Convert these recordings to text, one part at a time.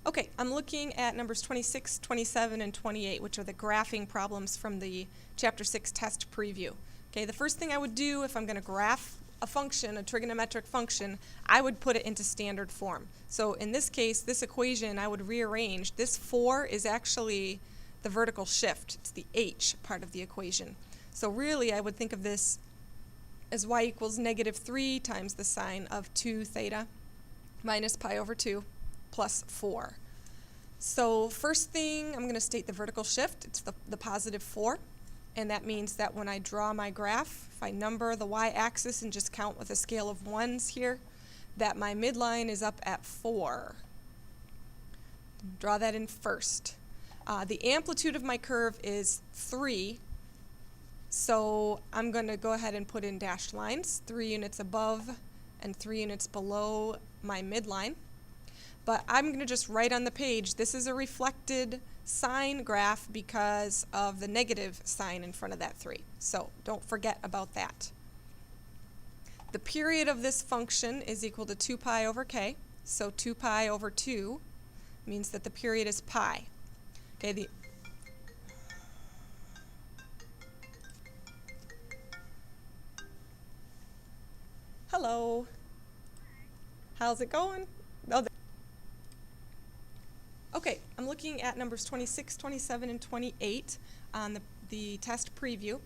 Okay, I'm looking at numbers 26, 27, and 28, which are the graphing problems from the Chapter 6 test preview. Okay, the first thing I would do if I'm going to graph a function, a trigonometric function, I would put it into standard form. So in this case, this equation I would rearrange. This 4 is actually the vertical shift. It's the h part of the equation. So really I would think of this as y equals -3 times the sine of 2 theta minus pi over 2 plus 4. So first thing, I'm going to state the vertical shift. It's the positive 4. And that means that when I draw my graph, if I number the y-axis and just count with a scale of 1s here, that my midline is up at 4. Draw that in first. The amplitude of my curve is 3. So I'm going to go ahead and put in dashed lines, 3 units above and 3 units below my midline. But I'm going to just write on the page, this is a reflected sine graph because of the negative sign in front of that 3. So don't forget about that. The period of this function is equal to 2 pi over k. So 2 pi over 2 means that the period is pi. Okay, Hello. How's it going? Oh, okay, I'm looking at numbers 26, 27, and 28 on the test preview.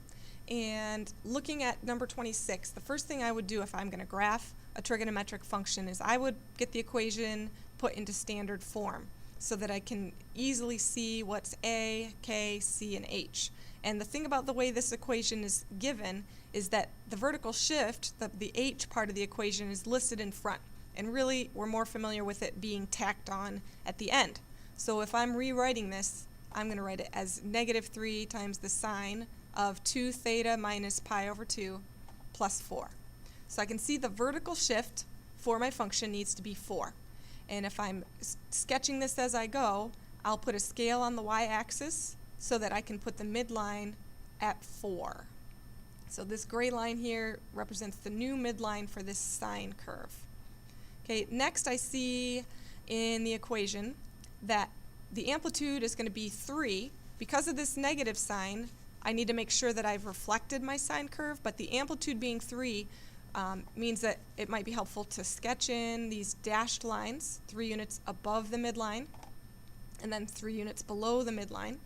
And looking at number 26, the first thing I would do if I'm going to graph a trigonometric function is I would get the equation put into standard form so that I can easily see what's a, k, c, and h. And the thing about the way this equation is given is that the vertical shift, the h part of the equation, is listed in front. And really, we're more familiar with it being tacked on at the end. So if I'm rewriting this, I'm going to write it as -3 times the sine of 2 theta minus pi over 2 plus 4. So I can see the vertical shift for my function needs to be 4. And if I'm sketching this as I go, I'll put a scale on the y-axis so that I can put the midline at 4. So this gray line here represents the new midline for this sine curve. Okay, next I see in the equation that the amplitude is going to be 3. Because of this negative sign, I need to make sure that I've reflected my sine curve, but the amplitude being 3 means that it might be helpful to sketch in these dashed lines, 3 units above the midline, and then 3 units below the midline.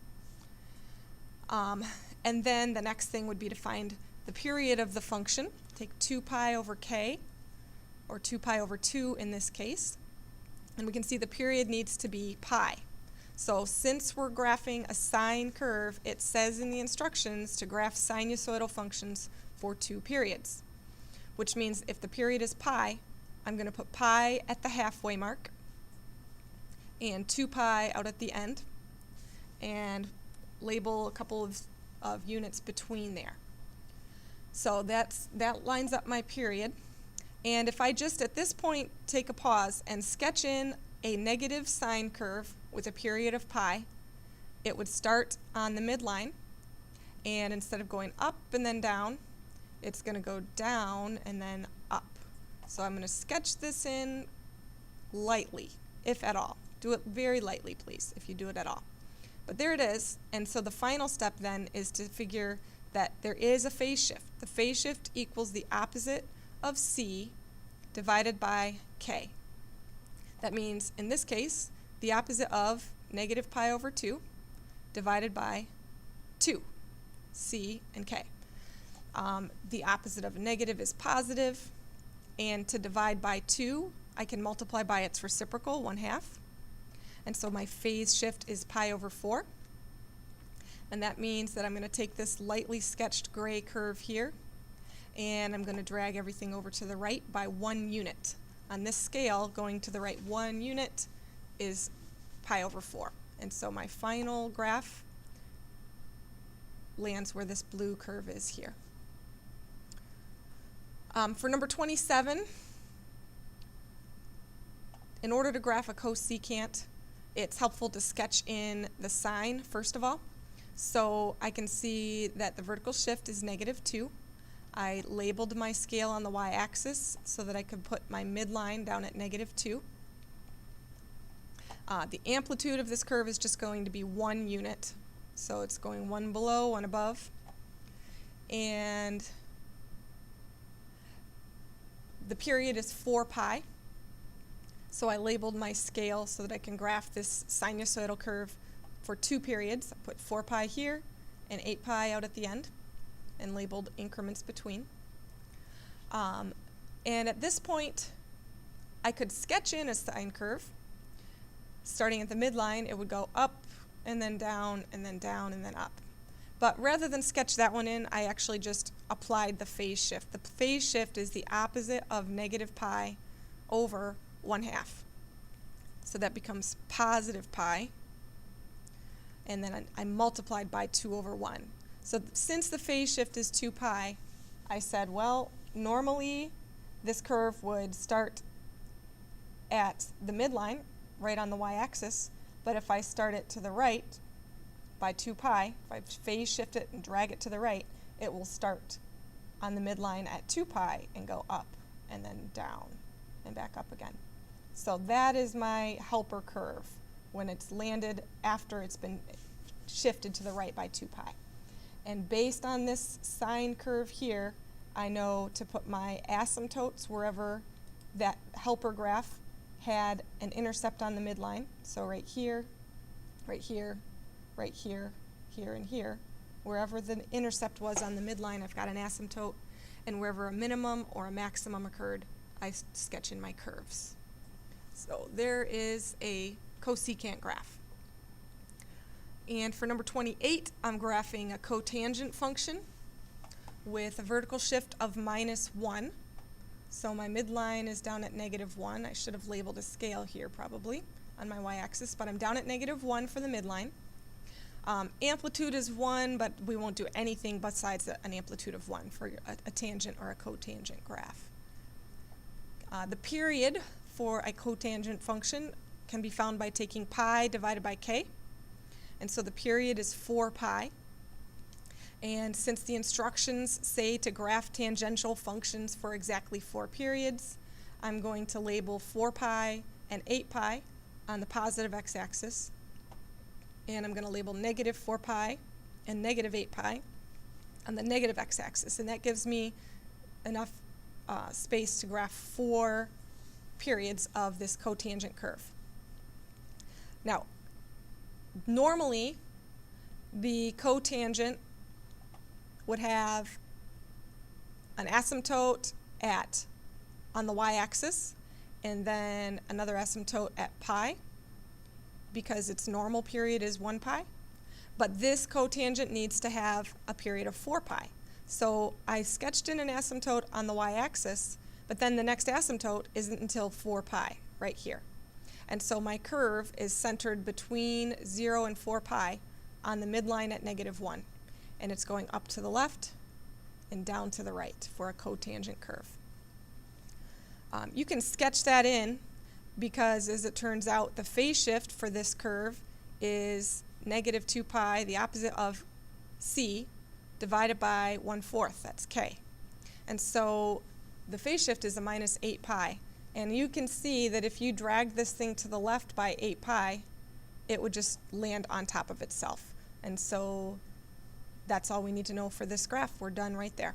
And then the next thing would be to find the period of the function. Take 2 pi over k, or 2 pi over 2 in this case, and we can see the period needs to be pi. So since we're graphing a sine curve, it says in the instructions to graph sinusoidal functions for 2 periods, which means if the period is pi, I'm going to put pi at the halfway mark and 2 pi out at the end and label a couple of units between there. So that lines up my period. And if I just at this point take a pause and sketch in a negative sine curve with a period of pi, it would start on the midline, and instead of going up and then down, it's going to go down and then up. So I'm going to sketch this in lightly, if at all. Do it very lightly, please, if you do it at all. But there it is, and so the final step then is to figure that there is a phase shift. The phase shift equals the opposite of c divided by k. That means, in this case, the opposite of negative pi over 2 divided by 2, c and k. The opposite of a negative is positive, and to divide by 2, I can multiply by its reciprocal, 1/2. And so my phase shift is pi over 4. And that means that I'm going to take this lightly sketched gray curve here, and I'm going to drag everything over to the right by 1 unit. On this scale, going to the right 1 unit is pi over 4. And so my final graph lands where this blue curve is here. For number 27, in order to graph a cosecant, it's helpful to sketch in the sine first of all. So I can see that the vertical shift is -2. I labeled my scale on the y-axis so that I could put my midline down at -2. The amplitude of this curve is just going to be 1 unit. So it's going 1 below, 1 above. And the period is 4 pi. So I labeled my scale so that I can graph this sinusoidal curve for 2 periods. I put 4 pi here and 8 pi out at the end and labeled increments between. And at this point, I could sketch in a sine curve. Starting at the midline, it would go up and then down and then down and then up. But rather than sketch that one in, I actually just applied the phase shift. The phase shift is the opposite of negative pi over 1/2. So that becomes positive pi. And then I multiplied by 2 over 1. So since the phase shift is 2 pi, I said, well, normally this curve would start at the midline, right on the y-axis, but if I start it to the right by 2 pi, if I phase shift it and drag it to the right, it will start on the midline at 2 pi and go up and then down and back up again. So that is my helper curve when it's landed after it's been shifted to the right by 2 pi. And based on this sine curve here, I know to put my asymptotes wherever that helper graph had an intercept on the midline. So right here, right here, right here, here, and here. Wherever the intercept was on the midline, I've got an asymptote. And wherever a minimum or a maximum occurred, I sketch in my curves. So there is a cosecant graph. And for number 28, I'm graphing a cotangent function with a vertical shift of -1. So my midline is down at -1. I should have labeled a scale here probably on my y-axis, but I'm down at -1 for the midline. Amplitude is 1, but we won't do anything besides an amplitude of 1 for a tangent or a cotangent graph. The period for a cotangent function can be found by taking pi divided by k. And so the period is 4 pi. And since the instructions say to graph tangential functions for exactly 4 periods, I'm going to label 4 pi and 8 pi on the positive x-axis. And I'm going to label -4 pi and -8 pi on the negative x-axis. And that gives me enough space to graph 4 periods of this cotangent curve. Now, normally, the cotangent would have an asymptote on the y-axis and then another asymptote at pi because its normal period is 1 pi. But this cotangent needs to have a period of 4 pi. So I sketched in an asymptote on the y-axis, but then the next asymptote isn't until 4 pi right here. And so my curve is centered between 0 and 4 pi on the midline at -1. And it's going up to the left and down to the right for a cotangent curve. You can sketch that in because, as it turns out, the phase shift for this curve is -2 pi, the opposite of c, divided by 1/4, that's k. And so the phase shift is a -8 pi. And you can see that if you drag this thing to the left by 8 pi, it would just land on top of itself. And so that's all we need to know for this graph. We're done right there.